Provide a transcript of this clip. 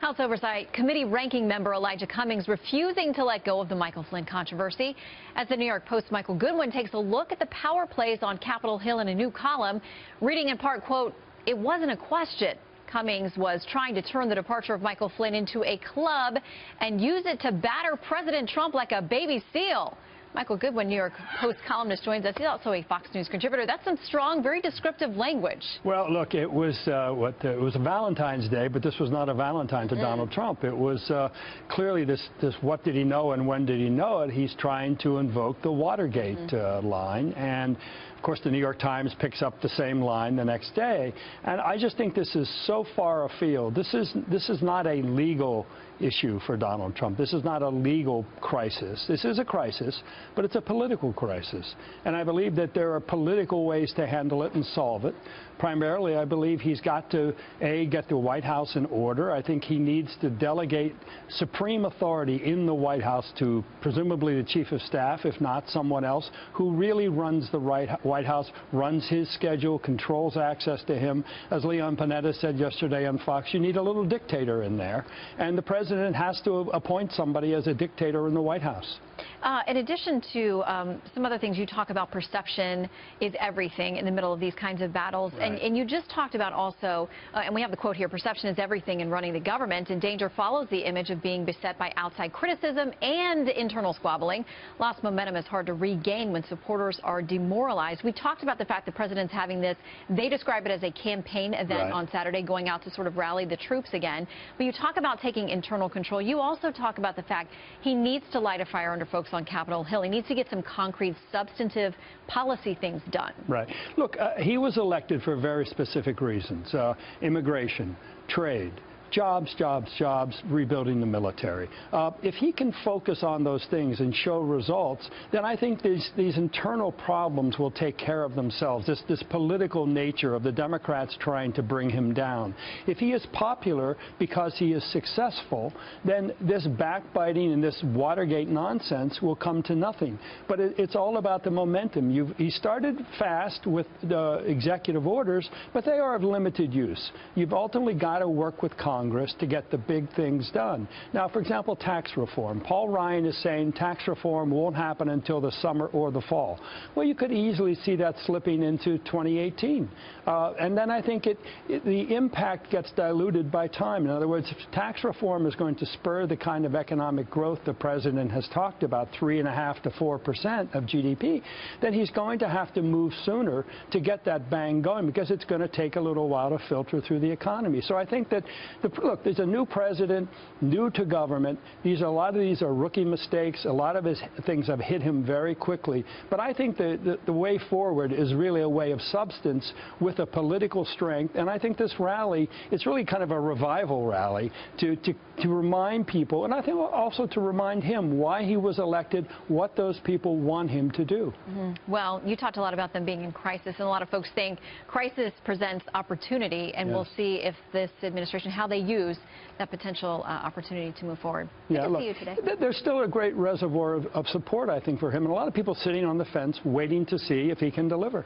House Oversight Committee ranking member Elijah Cummings refusing to let go of the Michael Flynn controversy. As the New York Post's Michael Goodwin takes a look at the power plays on Capitol Hill in a new column, reading in part, quote, "It wasn't a question." Cummings was trying to turn the departure of Michael Flynn into a club and use it to batter President Trump like a baby seal. Michael Goodwin, New York Post columnist, joins us. He's also a Fox News contributor. That's some strong, very descriptive language. Well, look, it was it was a Valentine's Day, but this was not a Valentine to Donald Trump. It was clearly this what did he know and when did he know it? He's trying to invoke the Watergate line, and of course the New York Times picks up the same line the next day. And I just think this is so far afield. This is not a legal issue for Donald Trump. This is not a legal crisis. This is a crisis, but it's a political crisis. And I believe that there are political ways to handle it and solve it. Primarily, I believe he's got to, A, get the White House in order. I think he needs to delegate supreme authority in the White House to presumably the Chief of Staff, if not someone else, who really runs the White House, runs his schedule, controls access to him. As Leon Panetta said yesterday on Fox, you need a little dictator in there. And the president has to appoint somebody as a dictator in the White House. In addition to some other things, you talk about perception is everything in the middle of these kinds of battles. Right. And you just talked about also, and we have the quote here, perception is everything in running the government, and danger follows the image of being beset by outside criticism and internal squabbling. Lost momentum is hard to regain when supporters are demoralized. We talked about the fact the president's having this, they describe it as a campaign event on Saturday, going out to sort of rally the troops again. But you talk about taking internal control. You also talk about the fact he needs to light a fire under folks on Capitol Hill. He needs to get some concrete, substantive policy things done. Right. Look, he was elected for very specific reasons. Immigration, trade, jobs, jobs, jobs, rebuilding the military. If he can focus on those things and show results, then I think these internal problems will take care of themselves, this political nature of the Democrats trying to bring him down. If he is popular because he is successful, then this backbiting and this Watergate nonsense will come to nothing. But it's all about the momentum. He started fast with the executive orders, but they are of limited use. You've ultimately got to work with Congress to get the big things done. Now, for example, tax reform. Paul Ryan is saying tax reform won't happen until the summer or the fall. Well, you could easily see that slipping into 2018. And then I think the impact gets diluted by time. In other words, if tax reform is going to spur the kind of economic growth the president has talked about, 3.5% to 4% of GDP, then he's going to have to move sooner to get that bang going, because it's going to take a little while to filter through the economy. So I think that look, there's a new president, new to government. A lot of these are rookie mistakes. A lot of his things have hit him very quickly. But I think the way forward is really a way of substance with a political strength. And I think this rally, it's really kind of a revival rally to remind people, and I think also to remind him why he was elected, what those people want him to do. Well, you talked a lot about them being in crisis, and a lot of folks think crisis presents opportunity, and we'll see if this administration, how they use that potential opportunity to move forward. Good to see you today. There's still a great reservoir of support, I think, for him, and a lot of people sitting on the fence waiting to see if he can deliver.